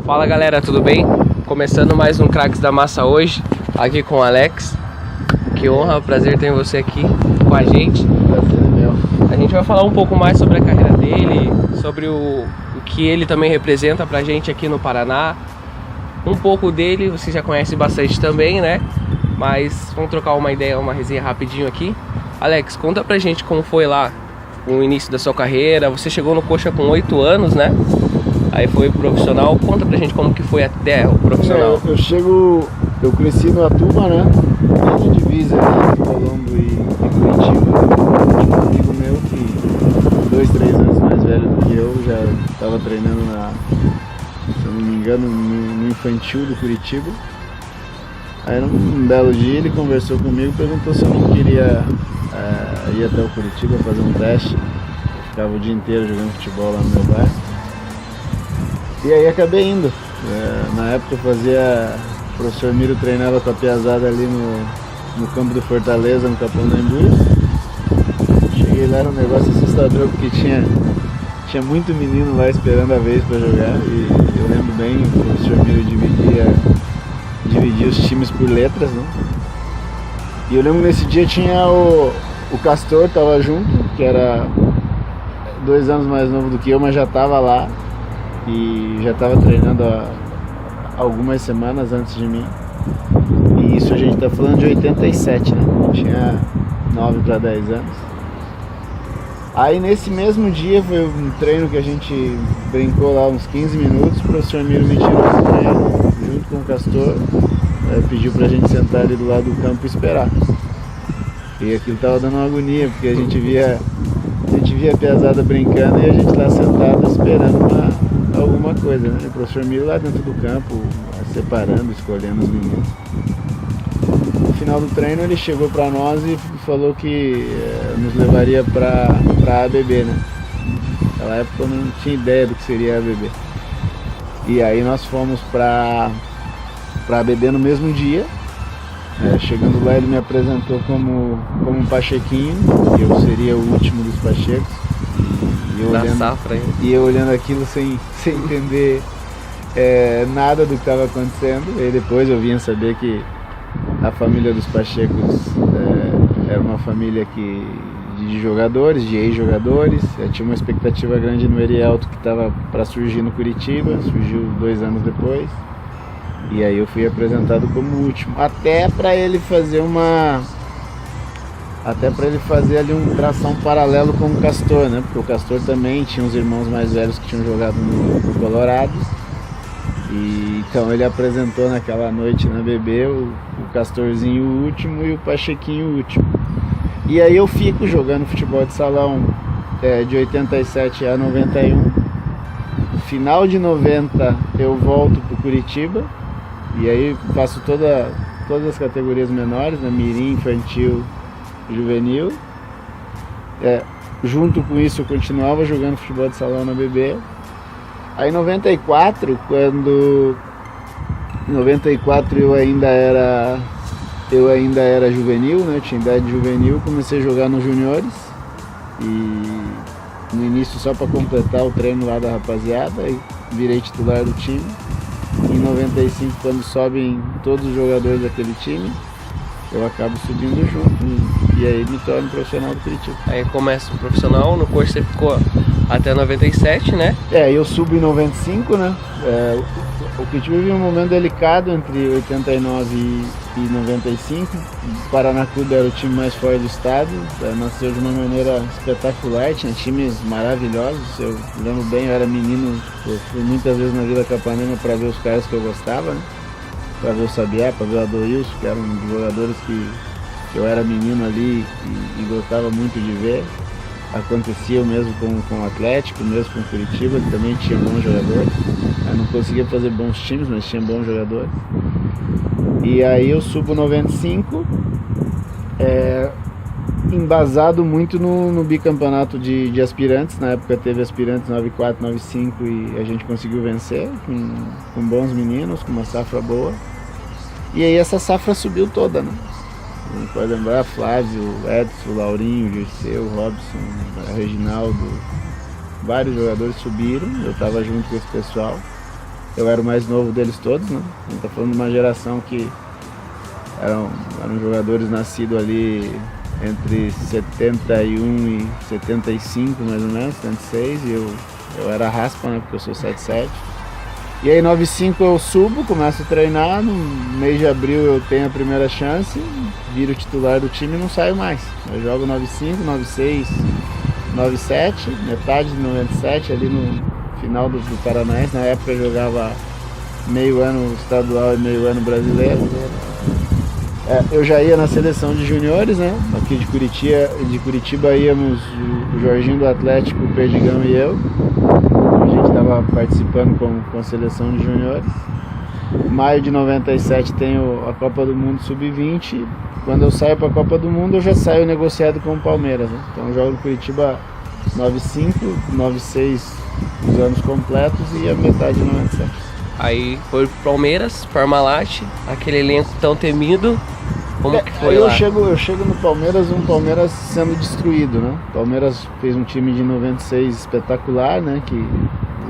Fala galera, tudo bem? Começando mais um Craques da Massa hoje, aqui com o Alex. Que honra, prazer ter você aqui com a gente. Prazer é meu. A gente vai falar um pouco mais sobre a carreira dele, sobre o que ele também representa pra gente aqui no Paraná. Um pouco dele, você já conhece bastante também, né? Mas vamos trocar uma ideia, uma resenha rapidinho aqui. Alex, conta pra gente como foi lá o início da sua carreira. Você chegou no Coxa com 8 anos, né? Aí foi profissional. Conta pra gente como que foi até o profissional. Eu cresci no Atuba, né? Na divisa ali, Colombo e Curitiba. Tinha um amigo meu que 2, 3 anos mais velho do que eu, já estava treinando se eu não me engano, no infantil do Curitiba. Aí num belo dia ele conversou comigo, perguntou se eu não queria ir até o Curitiba fazer um teste. Eu ficava o dia inteiro jogando futebol lá no meu bairro. E aí acabei indo. Na época eu fazia... O professor Miro treinava com a piazada ali no campo do Fortaleza, no Capão da Embu. Cheguei lá, era um negócio assustador, porque tinha muito menino lá esperando a vez para jogar. E eu lembro bem, o professor Miro dividia os times por letras, né? E eu lembro que nesse dia tinha o Castor, tava junto, que era 2 anos mais novo do que eu, mas já tava lá. E já estava treinando há algumas semanas antes de mim. E isso a gente está falando de 87, né? Eu tinha 9 para 10 anos. Aí nesse mesmo dia foi um treino que a gente brincou lá uns 15 minutos. O professor Miro me tirou do treino junto com o Castor. Pediu pra gente sentar ali do lado do campo e esperar. E aquilo tava dando uma agonia, porque a gente via a piazada brincando e a gente lá sentado esperando alguma coisa, né? O professor Miro lá dentro do campo, separando, escolhendo os meninos. No final do treino ele chegou para nós e falou que nos levaria para a ABB, né? Naquela época eu não tinha ideia do que seria a ABB. E aí nós fomos para a ABB no mesmo dia. Chegando lá ele me apresentou como um pachequinho, que eu seria o último dos pachecos. E eu olhando aquilo sem entender nada do que estava acontecendo. E depois eu vim a saber que a família dos Pachecos era uma família de jogadores, de ex-jogadores. Tinha uma expectativa grande no Erielto que estava para surgir no Curitiba, surgiu 2 anos depois. E aí eu fui apresentado como o último, até para ele fazer ali um tração paralelo com o Castor, né? Porque o Castor também tinha uns irmãos mais velhos que tinham jogado no Colorado. E então ele apresentou naquela noite na BB o Castorzinho o último e o Pachequinho o último. E aí eu fico jogando futebol de salão de 87 a 91. Final de 90 eu volto pro Curitiba. E aí faço todas as categorias menores, né? Mirim, infantil, juvenil. Junto com isso eu continuava jogando futebol de salão na BB. Aí em 94, em 94 eu ainda era juvenil, né? Eu tinha idade juvenil, comecei a jogar nos juniores. E no início só para completar o treino lá da rapaziada, aí virei titular do time. Em 95, quando sobem todos os jogadores daquele time, eu acabo subindo junto e aí me torno profissional do Curitiba. Aí começa o profissional, no Coxa você ficou até 97, né? Eu subo em 95, né? O Curitiba vive um momento delicado entre 89 e 95. O Paraná Clube era o time mais forte do estado, nasceu de uma maneira espetacular, tinha times maravilhosos. Eu lembro bem, eu era menino, eu fui muitas vezes na Vila Capanema para ver os caras que eu gostava, né? Para ver o Sabiá, para ver o Adoilson, que eram jogadores que eu era menino ali e gostava muito de ver. Acontecia o mesmo com o Atlético, mesmo com o Curitiba, que também tinha bons jogadores. Eu não conseguia fazer bons times, mas tinha bons jogadores. E aí eu subo 95, embasado muito no bicampeonato de aspirantes. Na época teve aspirantes 94, 95 e a gente conseguiu vencer com bons meninos, com uma safra boa. E aí essa safra subiu toda, né? Pode lembrar Flávio, Edson, Laurinho, Dirceu, Robson, Reginaldo, vários jogadores subiram, eu estava junto com esse pessoal. Eu era o mais novo deles todos, né? A gente tá falando de uma geração que eram jogadores nascidos ali entre 71 e 75, mais ou menos, 76, e eu era raspa, né? Porque eu sou 77. E aí 95 eu subo, começo a treinar, no mês de abril eu tenho a primeira chance, viro titular do time e não saio mais. Eu jogo 95, 96, 97, metade de 97 ali no final do Paranaense. Na época eu jogava meio ano estadual e meio ano brasileiro. Eu já ia na seleção de juniores, né? Aqui de Curitiba íamos o Jorginho do Atlético, o Perdigão e eu. A gente estava participando com a seleção de juniores. Maio de 97 tem a Copa do Mundo Sub-20. Quando eu saio para a Copa do Mundo, eu já saio negociado com o Palmeiras, né? Então eu jogo no Curitiba 95, 96 os anos completos e a metade de 97. Aí foi pro Palmeiras, Parmalat, aquele elenco tão temido. Como que foi eu lá? Eu chego no Palmeiras, um Palmeiras sendo destruído, né? O Palmeiras fez um time de 96 espetacular, né? Que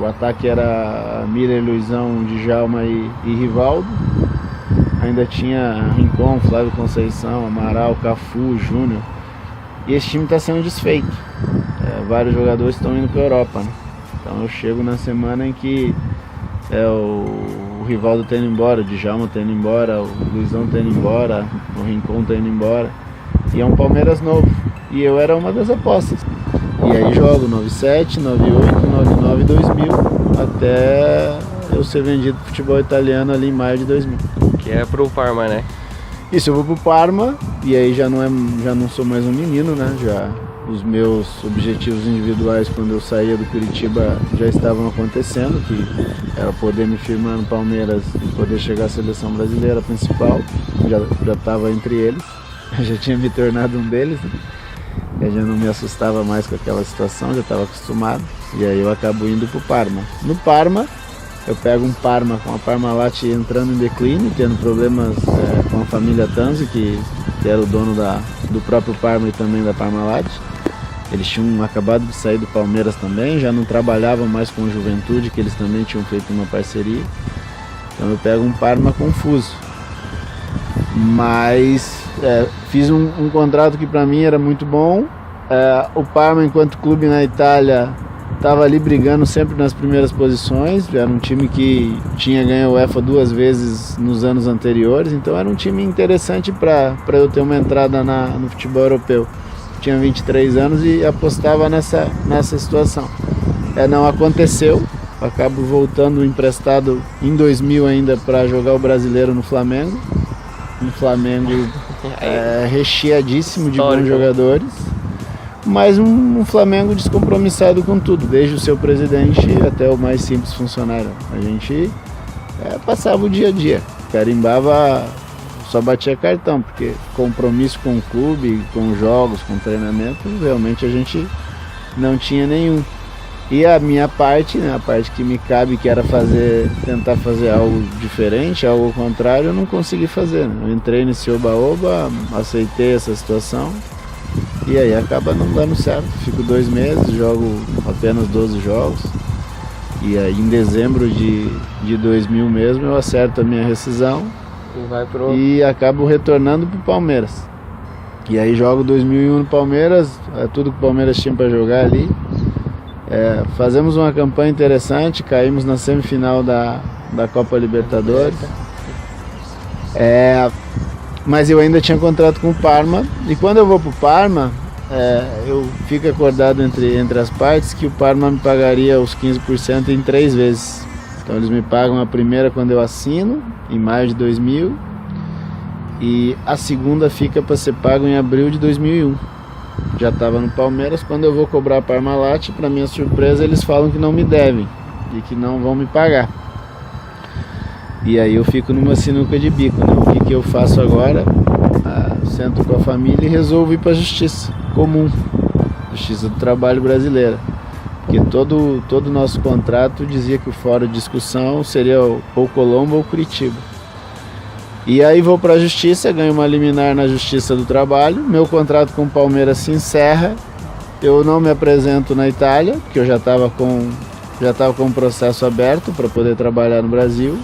o ataque era Miller, Luizão, Djalma e Rivaldo. Ainda tinha Rincon, Flávio Conceição, Amaral, Cafu, Júnior. E esse time está sendo desfeito. Vários jogadores estão indo para a Europa, né? Então eu chego na semana em que o Rivaldo tá indo embora, o Djalma tá indo embora, o Luizão tá indo embora, o Rincon tá indo embora. E é um Palmeiras novo. E eu era uma das apostas. E aí jogo 97, 98, 99 e 2000, até eu ser vendido pro futebol italiano ali em maio de 2000. Que é pro Parma, né? Isso, eu vou pro Parma, e aí já não sou mais um menino, né? Já os meus objetivos individuais quando eu saía do Curitiba já estavam acontecendo, que era poder me firmar no Palmeiras e poder chegar à seleção brasileira principal. Já estava entre eles, já tinha me tornado um deles, né? Eu já não me assustava mais com aquela situação, já estava acostumado. E aí eu acabo indo pro Parma. No Parma, eu pego um Parma com a Parmalat entrando em declínio, tendo problemas com a família Tanzi, que era o dono do próprio Parma e também da Parmalat. Eles tinham acabado de sair do Palmeiras também, já não trabalhavam mais com o Juventude, que eles também tinham feito uma parceria. Então eu pego um Parma confuso. Mas fiz um contrato que para mim era muito bom. O Parma, enquanto clube na Itália, estava ali brigando sempre nas primeiras posições. Era um time que tinha ganho o UEFA 2 vezes nos anos anteriores, então era um time interessante para eu ter uma entrada no futebol europeu. Tinha 23 anos e apostava nessa situação. Não aconteceu, acabo voltando emprestado em 2000 ainda para jogar o Brasileiro no Flamengo. Um Flamengo recheadíssimo de bons jogadores, mas um Flamengo descompromissado com tudo, desde o seu presidente até o mais simples funcionário. A gente passava o dia a dia, carimbava, só batia cartão, porque compromisso com o clube, com jogos, com treinamento, realmente a gente não tinha nenhum. E a minha parte, né, a parte que me cabe, que era tentar fazer algo diferente, algo ao contrário, eu não consegui fazer, né? Eu entrei nesse oba-oba, aceitei essa situação e aí acaba não dando certo. Fico 2 meses, jogo apenas 12 jogos e aí em dezembro de 2000 mesmo eu acerto a minha rescisão e acabo retornando pro Palmeiras. E aí jogo 2001 no Palmeiras, tudo que o Palmeiras tinha para jogar ali. Fazemos uma campanha interessante, caímos na semifinal da Copa Libertadores. Mas eu ainda tinha contrato com o Parma, e quando eu vou pro Parma, eu fico acordado entre as partes que o Parma me pagaria os 15% em 3 vezes. Então eles me pagam a primeira quando eu assino, em maio de 2000, e a segunda fica para ser pago em abril de 2001. Já estava no Palmeiras. Quando eu vou cobrar a Parmalat, para minha surpresa, eles falam que não me devem e que não vão me pagar. E aí eu fico numa sinuca de bico, né? O que eu faço agora? Sento com a família e resolvo ir para a Justiça Comum, Justiça do Trabalho Brasileira, porque todo o nosso contrato dizia que o fórum de discussão seria ou Colombo ou Curitiba. E aí vou para a Justiça, ganho uma liminar na Justiça do Trabalho, meu contrato com o Palmeiras se encerra eu não me apresento na Itália, porque eu já estava com o processo aberto para poder trabalhar no Brasil.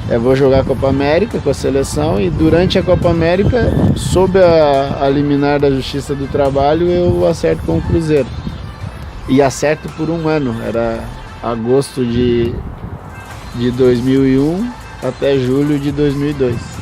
Eu vou jogar a Copa América com a seleção e durante a Copa América, sob a liminar da Justiça do Trabalho, eu acerto com o Cruzeiro. E acerto por um ano, era agosto de 2001 até julho de 2002.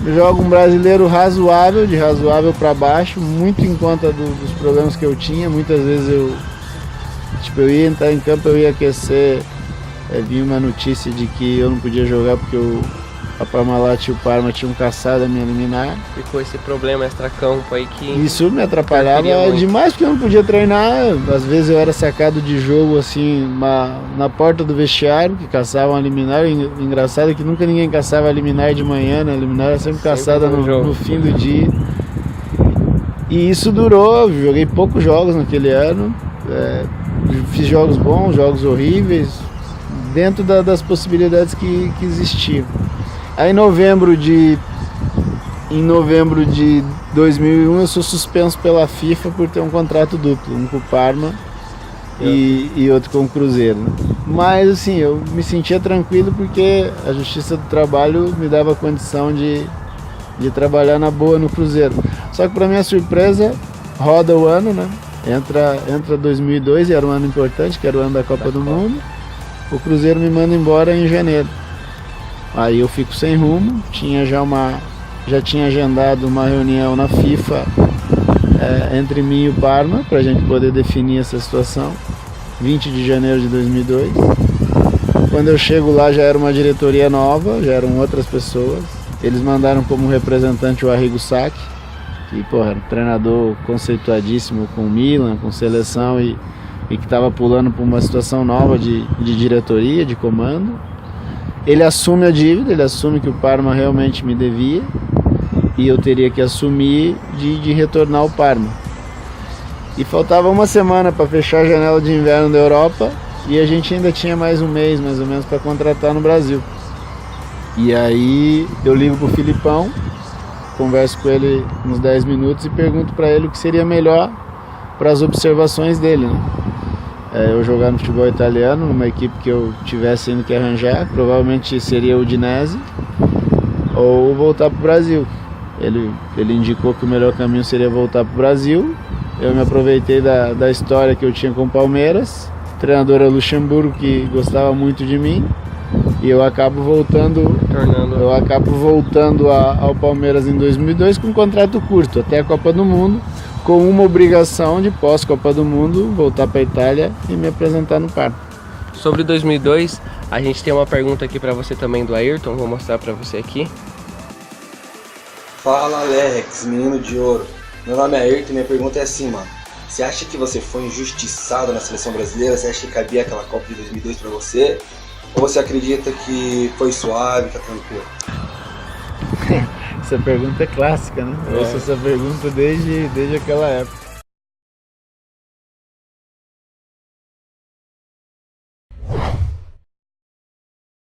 Eu jogo um brasileiro razoável, de razoável para baixo, muito em conta dos problemas que eu tinha. Muitas vezes eu ia entrar em campo, eu ia aquecer, vinha uma notícia de que eu não podia jogar porque a Parmalat e o Parma tinham caçado a minha liminar. Ficou esse problema extra-campo aí que... Isso me atrapalhava demais, porque eu não podia treinar. Às vezes eu era sacado de jogo assim na porta do vestiário, que caçavam a liminar. Engraçado é que nunca ninguém caçava a liminar de manhã, né? A liminar era sempre caçada no fim do dia. E isso durou, joguei poucos jogos naquele ano. Fiz jogos bons, jogos horríveis, dentro das possibilidades que existiam. Aí em novembro de 2001 eu sou suspenso pela FIFA por ter um contrato duplo, um com o Parma e outro com o Cruzeiro, né? Mas assim, eu me sentia tranquilo porque a Justiça do Trabalho me dava a condição de trabalhar na boa no Cruzeiro. Só que para minha surpresa, roda o ano, né? Entra 2002 e era um ano importante, que era o ano da Copa do Mundo. O Cruzeiro me manda embora em janeiro. Aí eu fico sem rumo, já tinha agendado uma reunião na FIFA entre mim e o Parma, para a gente poder definir essa situação, 20 de janeiro de 2002. Quando eu chego lá já era uma diretoria nova, já eram outras pessoas. Eles mandaram como representante o Arrigo Sacchi, que era um treinador conceituadíssimo com o Milan, com seleção e que estava pulando por uma situação nova de diretoria, de comando. Ele assume a dívida, ele assume que o Parma realmente me devia e eu teria que assumir de retornar ao Parma. E faltava uma semana para fechar a janela de inverno da Europa e a gente ainda tinha mais um mês, mais ou menos, para contratar no Brasil. E aí eu ligo pro Filipão, converso com ele uns 10 minutos e pergunto para ele o que seria melhor para as observações dele, né? Eu jogar no futebol italiano, numa equipe que eu tivesse indo que arranjar, provavelmente seria o Udinese, ou voltar para o Brasil. Ele indicou que o melhor caminho seria voltar para o Brasil. Eu me aproveitei da história que eu tinha com o Palmeiras. O treinador é Luxemburgo, que gostava muito de mim, e eu acabo voltando ao Palmeiras em 2002 com um contrato curto, até a Copa do Mundo, com uma obrigação de pós-Copa do Mundo voltar para a Itália e me apresentar no Parma. Sobre 2002, a gente tem uma pergunta aqui para você também do Ayrton, vou mostrar para você aqui. Fala Alex, menino de ouro. Meu nome é Ayrton e minha pergunta é assim, mano. Você acha que você foi injustiçado na seleção brasileira? Você acha que cabia aquela Copa de 2002 para você? Ou você acredita que foi suave, tá tranquilo? Essa pergunta é clássica, né? Eu ouço essa pergunta desde aquela época.